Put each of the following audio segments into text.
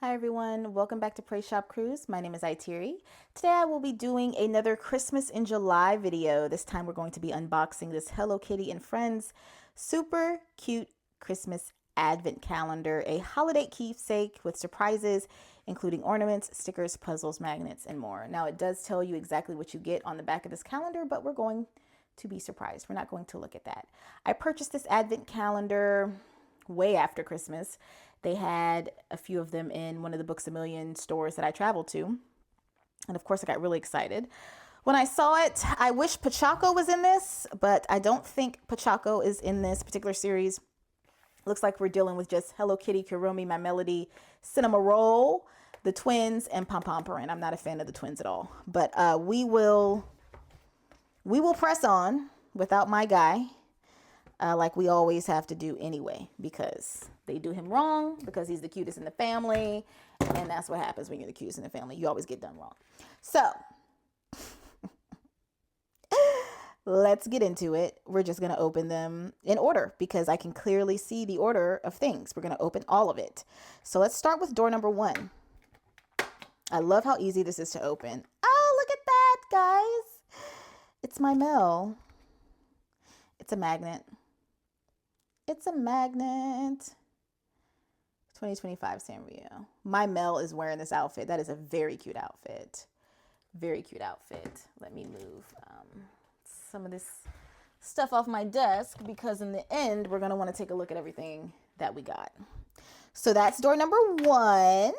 Hi everyone, welcome back to PrayShopCruise. My name is Itiri. Today I will be doing another Christmas in July video. This time we're going to be unboxing this Hello Kitty and Friends super cute Christmas advent calendar, a holiday keepsake with surprises including ornaments, stickers, puzzles, magnets, and more. Now it does tell you exactly what you get on the back of this calendar, but we're going to be surprised. We're not going to look at that. I purchased this advent calendar way after Christmas. They had a few of them in one of the Books A Million stores that I traveled to. And of course, I got really excited. When I saw it, I wish Pachaco was in this, but I don't think Pachaco is in this particular series. Looks like we're dealing with just Hello Kitty, Kuromi, My Melody, Cinema Roll, the twins, and Pom Pomporin. I'm not a fan of the twins at all, but we will press on without my guy. Like we always have to do anyway, because they do him wrong, because he's the cutest in the family, and that's what happens when you're the cutest in the family. You always get done wrong. So let's get into it. We're just going to open them in order because I can clearly see the order of things. We're going to open all of it. So let's start with door number 1. I love how easy this is to open. Oh, look at that, guys. It's my Mel. It's a magnet. It's a magnet. 2025 Sanrio. My Mel is wearing this outfit. That is a very cute outfit. Very cute outfit. Let me move some of this stuff off my desk because in the end, we're going to want to take a look at everything that we got. So that's door number 1.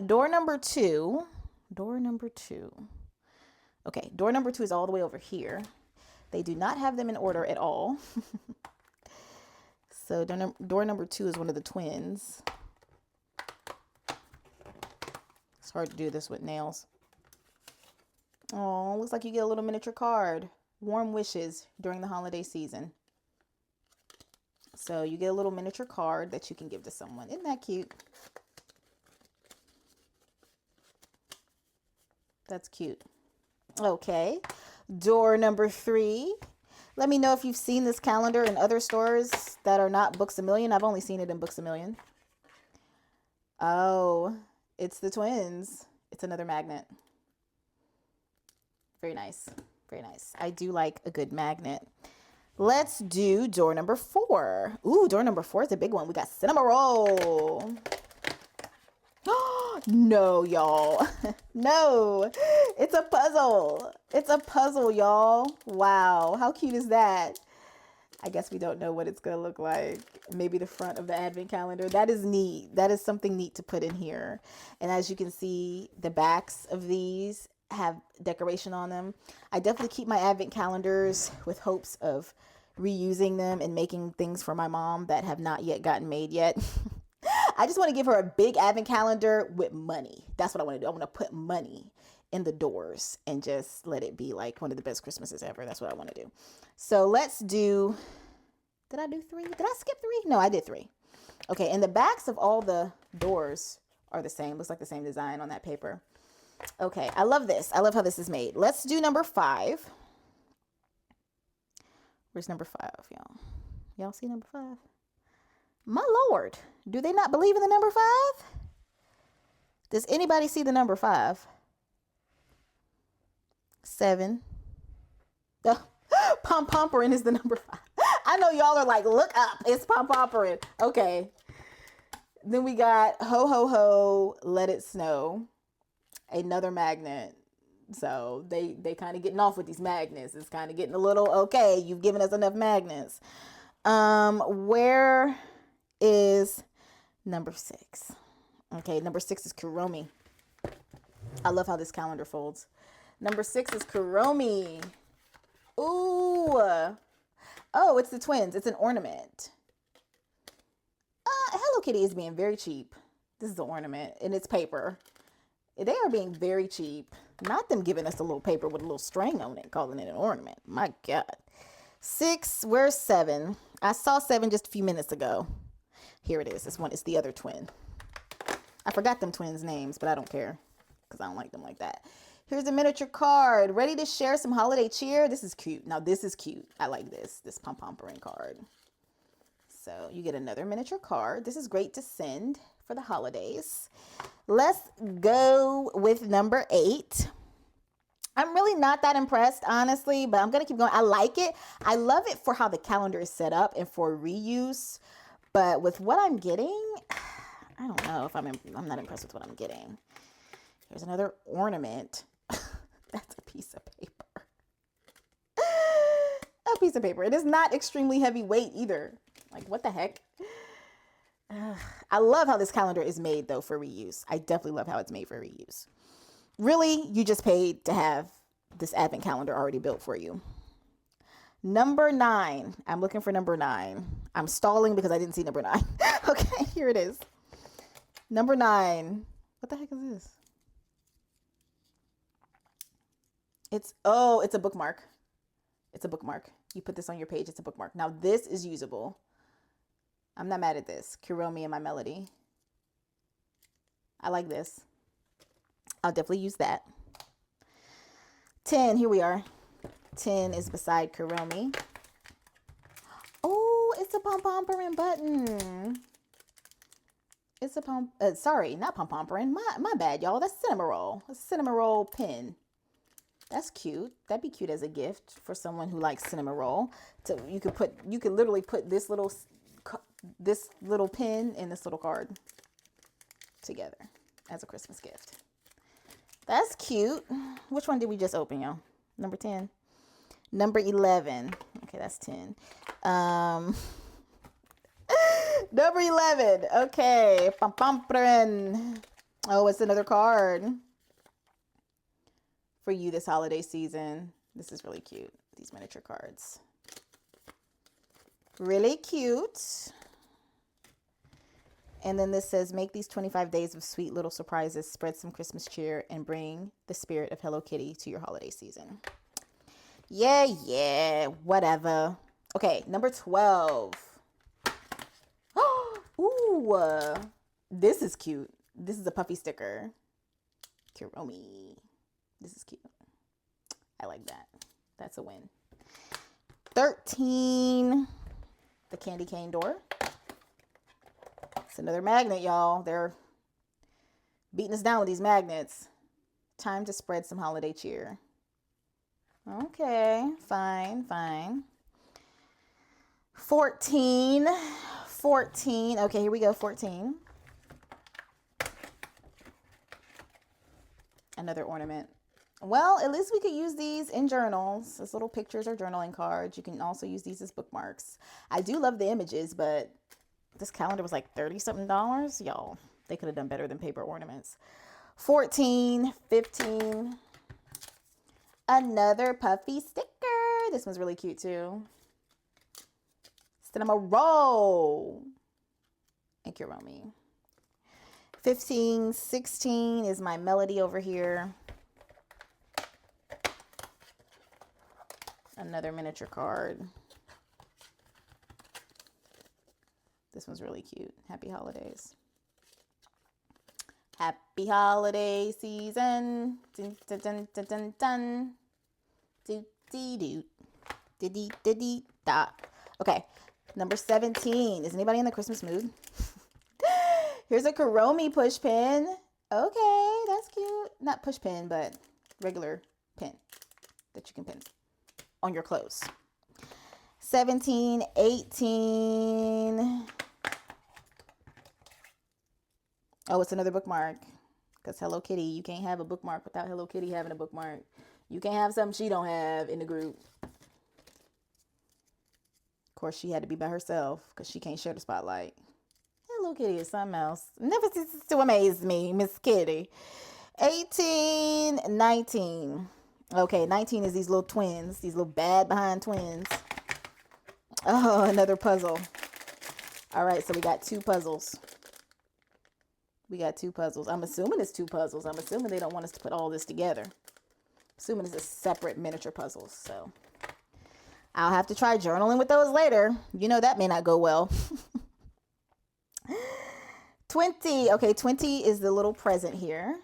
Door number 2. Door number 2. Okay, door number 2 is all the way over here. They do not have them in order at all. So door number 2 is one of the twins. It's hard to do this with nails. Oh, looks like you get a little miniature card. Warm wishes during the holiday season. So you get a little miniature card that you can give to someone. Isn't that cute? That's cute. Okay, door number 3. Let me know if you've seen this calendar in other stores that are not Books A Million. I've only seen it in Books A Million. Oh, it's the twins. It's another magnet. Very nice. Very nice. I do like a good magnet. Let's do door number 4. Ooh, door number 4 is a big one. We got Cinema Roll. No, y'all. No, it's a puzzle. It's a puzzle, y'all. Wow, how cute is that? I guess we don't know what it's gonna look like. Maybe the front of the advent calendar. That is neat. That is something neat to put in here. And as you can see, the backs of these have decoration on them. I definitely keep my advent calendars with hopes of reusing them and making things for my mom that have not yet gotten made yet. I just want to give her a big advent calendar with money. That's what I want to do. I want to put money in the doors and just let it be like one of the best Christmases ever. That's what I want to do. So let's do, did I do 3? Did I skip 3? No, I did 3. Okay, and the backs of all the doors are the same. Looks like the same design on that paper. Okay, I love this. I love how this is made. Let's do number 5. Where's number 5, y'all? Y'all see number 5? My Lord, do they not believe in the number 5? Does anybody see the number 5? 7. Oh, Pom Pomporin is the number 5. I know y'all are like, look up, it's Pom Pomporin. Okay. Then we got Ho Ho Ho, Let It Snow. Another magnet. So they kind of getting off with these magnets. It's kind of getting a little, okay, you've given us enough magnets. Where is number 6? Okay, number 6 is Kuromi. I love how this calendar folds. Number 6 is Kuromi. Ooh. Oh, it's the twins. It's an ornament. Hello Kitty is being very cheap. This is an ornament and it's paper. They are being very cheap. Not them giving us a little paper with a little string on it, calling it an ornament. My God. 6, where's 7? I saw 7 just a few minutes ago. Here it is. This one is the other twin. I forgot them twins' names, but I don't care because I don't like them like that. Here's a miniature card. Ready to share some holiday cheer? This is cute. Now, this is cute. I like this. This Pom Pomporin card. So you get another miniature card. This is great to send for the holidays. Let's go with number 8. I'm really not that impressed, honestly, but I'm going to keep going. I like it. I love it for how the calendar is set up and for reuse. But with what I'm getting, I don't know if I'm not impressed with what I'm getting. Here's another ornament. That's a piece of paper. A piece of paper. It is not extremely heavy weight either. Like, what the heck? I love how this calendar is made, though, for reuse. I definitely love how it's made for reuse. Really, you just paid to have this advent calendar already built for you. Number 9. I'm looking for number 9. I'm stalling because I didn't see number 9. Okay, here it is. Number 9. What the heck is this? It's a bookmark. It's a bookmark. You put this on your page, it's a bookmark. Now this is usable. I'm not mad at this. Kuromi and My Melody. I like this. I'll definitely use that. 10, here we are. 10 is beside Kuromi. Oh, it's a pom-pomperin button. It's a sorry, not pom-pomperin. My bad, y'all. That's Cinnamoroll. A Cinnamoroll pin. That's cute. That'd be cute as a gift for someone who likes Cinnamoroll. So you could literally put this little pin and this little card together as a Christmas gift. That's cute. Which one did we just open, y'all? Number 10. Number 11. Okay, that's 10. Number 11. Okay. Pom-pomperin. Oh, it's another card for you this holiday season. This is really cute. These miniature cards. Really cute. And then this says, make these 25 days of sweet little surprises, spread some Christmas cheer, and bring the spirit of Hello Kitty to your holiday season. Yeah, whatever. Okay, number 12. Ooh, this is cute. This is a puffy sticker. Kuromi. This is cute. I like that. That's a win. 13. The candy cane door. It's another magnet, y'all. They're beating us down with these magnets. Time to spread some holiday cheer. Okay, fine. 14. Okay, here we go. 14. Another ornament. Well, at least we could use these in journals as little pictures or journaling cards. You can also use these as bookmarks. I do love the images, but this calendar was like $30-something. Y'all, they could have done better than paper ornaments. 14, 15. Another puffy sticker. This one's really cute too. Cinnamoroll and Kuromi. 15, 16 is My Melody over here. Another miniature card. This one's really cute. Happy holidays. Happy holiday season. Dun, dun, dun, dun, dun, dun. Do, dee, do. Diddy, diddy, da. Okay, number 17. Is anybody in the Christmas mood? Here's a Kuromi push pin. Okay, that's cute. Not push pin, but regular pin that you can pin on your clothes. 17, 18. Oh, it's another bookmark. Because Hello Kitty, you can't have a bookmark without Hello Kitty having a bookmark. You can't have something she don't have in the group. Of course, she had to be by herself because she can't share the spotlight. Hello Kitty is something else. Never ceases to amaze me, Miss Kitty. 18, 19. Okay, 19 is these little twins. These little bad behind twins. Oh, another puzzle. All right, so we got 2 puzzles. I'm assuming it's 2 puzzles. I'm assuming they don't want us to put all this together. Assuming it's a separate miniature puzzles. So I'll have to try journaling with those later. You know that may not go well. 20. Okay, 20 is the little present here.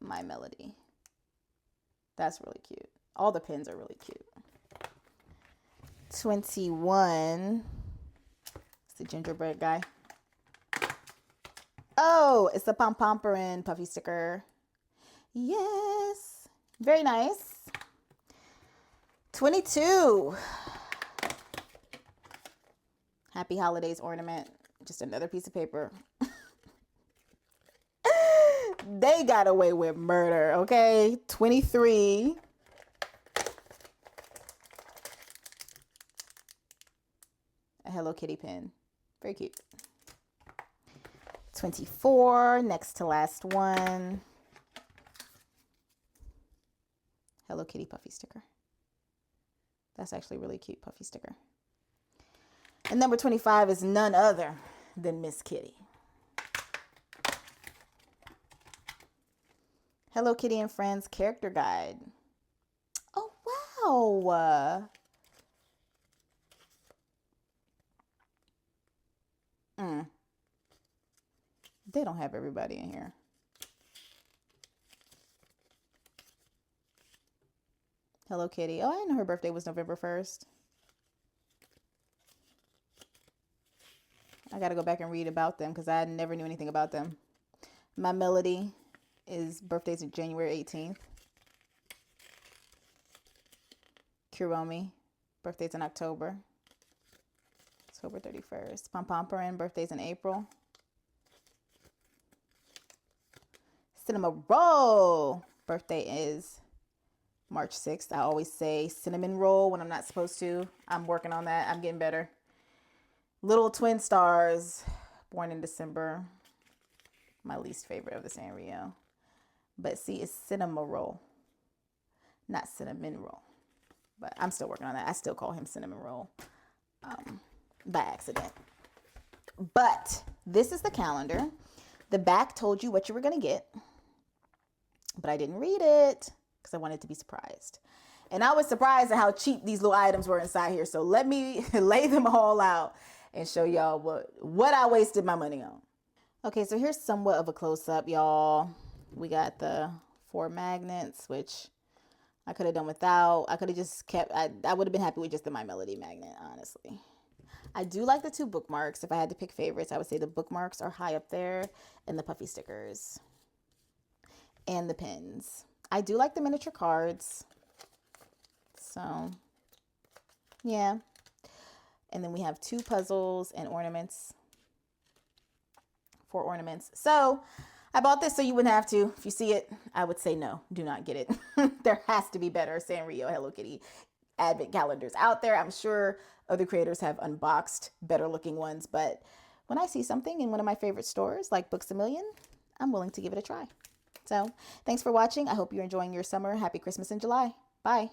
My Melody. That's really cute. All the pins are really cute. 21. It's the gingerbread guy. Oh, it's the pom-pomperin puffy sticker. Yes. Very nice. 22. Happy Holidays ornament. Just another piece of paper. They got away with murder, okay? 23. A Hello Kitty pin. Very cute. 24. Next to last one. Hello Kitty puffy sticker. That's actually a really cute puffy sticker. And number 25 is none other than Miss Kitty. Hello Kitty and Friends character guide. Oh, wow. They don't have everybody in here. Hello Kitty. Oh, I didn't know her birthday was November 1st. I got to go back and read about them because I never knew anything about them. My Melody is birthday's January 18th. Kuromi, birthday's in October. October 31st. Pom-pomperin, birthday's in April. Cinema Roll, birthday is March 6th. I always say cinnamon roll when I'm not supposed to. I'm working on that. I'm getting better. Little Twin Stars, born in December. My least favorite of the Sanrio. But see, it's cinema roll, not cinnamon roll. But I'm still working on that. I still call him cinnamon roll by accident. But this is the calendar. The back told you what you were going to get. But I didn't read it because I wanted to be surprised. And I was surprised at how cheap these little items were inside here. So let me lay them all out and show y'all what I wasted my money on. Okay, so here's somewhat of a close-up, y'all. We got the 4 magnets, which I could have done without. I could have just kept, I would have been happy with just the My Melody magnet, honestly. I do like the 2 bookmarks. If I had to pick favorites, I would say the bookmarks are high up there and the puffy stickers. And the pins. I do like the miniature cards. So, yeah. And then we have 2 puzzles and ornaments. 4 ornaments. So, I bought this so you wouldn't have to. If you see it, I would say no. Do not get it. There has to be better Sanrio Hello Kitty advent calendars out there. I'm sure other creators have unboxed better looking ones. But when I see something in one of my favorite stores, like Books A Million, I'm willing to give it a try. So, thanks for watching. I hope you're enjoying your summer. Happy Christmas in July. Bye.